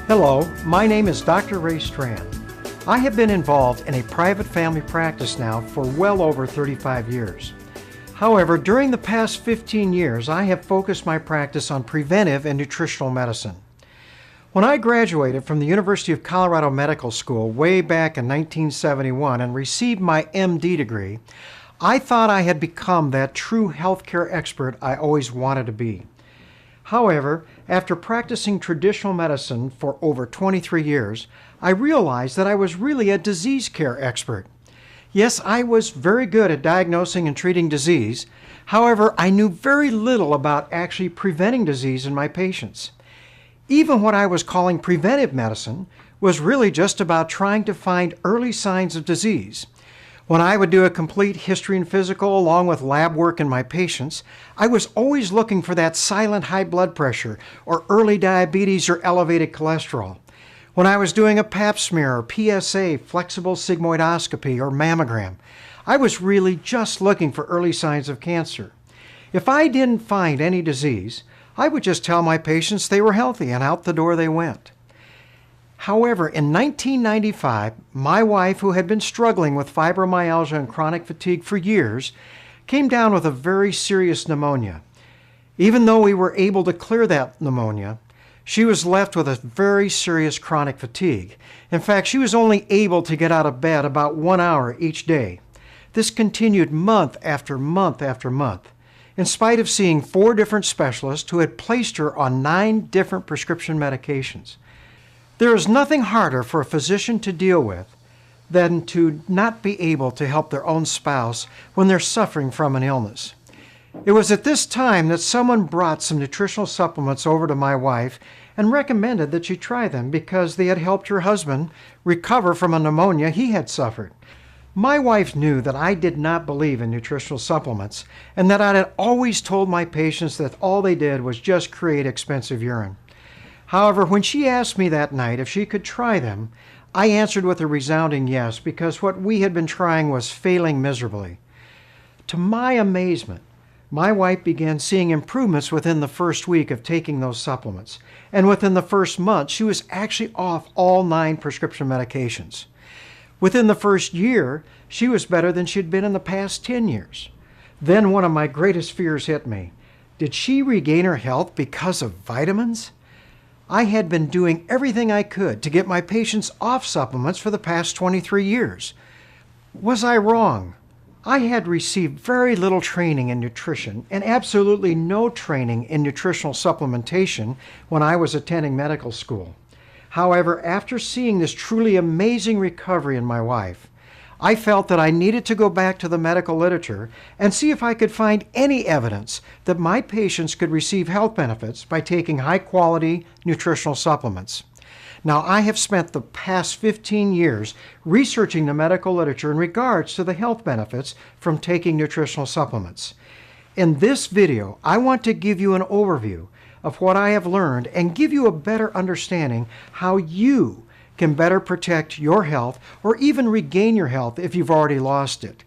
Hello, my name is Dr. Ray Strand. I have been involved in a private family practice now for well over 35 years. However, during the past 15 years, I have focused my practice on preventive and nutritional medicine. When I graduated from the University of Colorado Medical School way back in 1971 and received my MD degree, I thought I had become that true healthcare expert I always wanted to be. However, after practicing traditional medicine for over 23 years, I realized that I was really a disease care expert. Yes, I was very good at diagnosing and treating disease. However, I knew very little about actually preventing disease in my patients. Even what I was calling preventive medicine was really just about trying to find early signs of disease. When I would do a complete history and physical along with lab work in my patients, I was always looking for that silent high blood pressure or early diabetes or elevated cholesterol. When I was doing a pap smear or PSA, flexible sigmoidoscopy or mammogram, I was really just looking for early signs of cancer. If I didn't find any disease, I would just tell my patients they were healthy and out the door they went. However, in 1995, my wife, who had been struggling with fibromyalgia and chronic fatigue for years, came down with a very serious pneumonia. Even though we were able to clear that pneumonia, she was left with a very serious chronic fatigue. In fact, she was only able to get out of bed about 1 hour each day. This continued month after month after month, in spite of seeing 4 different specialists who had placed her on 9 different prescription medications. There is nothing harder for a physician to deal with than to not be able to help their own spouse when they're suffering from an illness. It was at this time that someone brought some nutritional supplements over to my wife and recommended that she try them because they had helped her husband recover from a pneumonia he had suffered. My wife knew that I did not believe in nutritional supplements and that I had always told my patients that all they did was just create expensive urine. However, when she asked me that night if she could try them, I answered with a resounding yes because what we had been trying was failing miserably. To my amazement, my wife began seeing improvements within the first week of taking those supplements, and within the first month, she was actually off all 9 prescription medications. Within the first year, she was better than she'd been in the past 10 years. Then one of my greatest fears hit me. Did she regain her health because of vitamins? I had been doing everything I could to get my patients off supplements for the past 23 years. Was I wrong? I had received very little training in nutrition and absolutely no training in nutritional supplementation when I was attending medical school. However, after seeing this truly amazing recovery in my wife, I felt that I needed to go back to the medical literature and see if I could find any evidence that my patients could receive health benefits by taking high-quality nutritional supplements. Now, I have spent the past 15 years researching the medical literature in regards to the health benefits from taking nutritional supplements. In this video, I want to give you an overview of what I have learned and give you a better understanding how you can better protect your health or even regain your health if you've already lost it.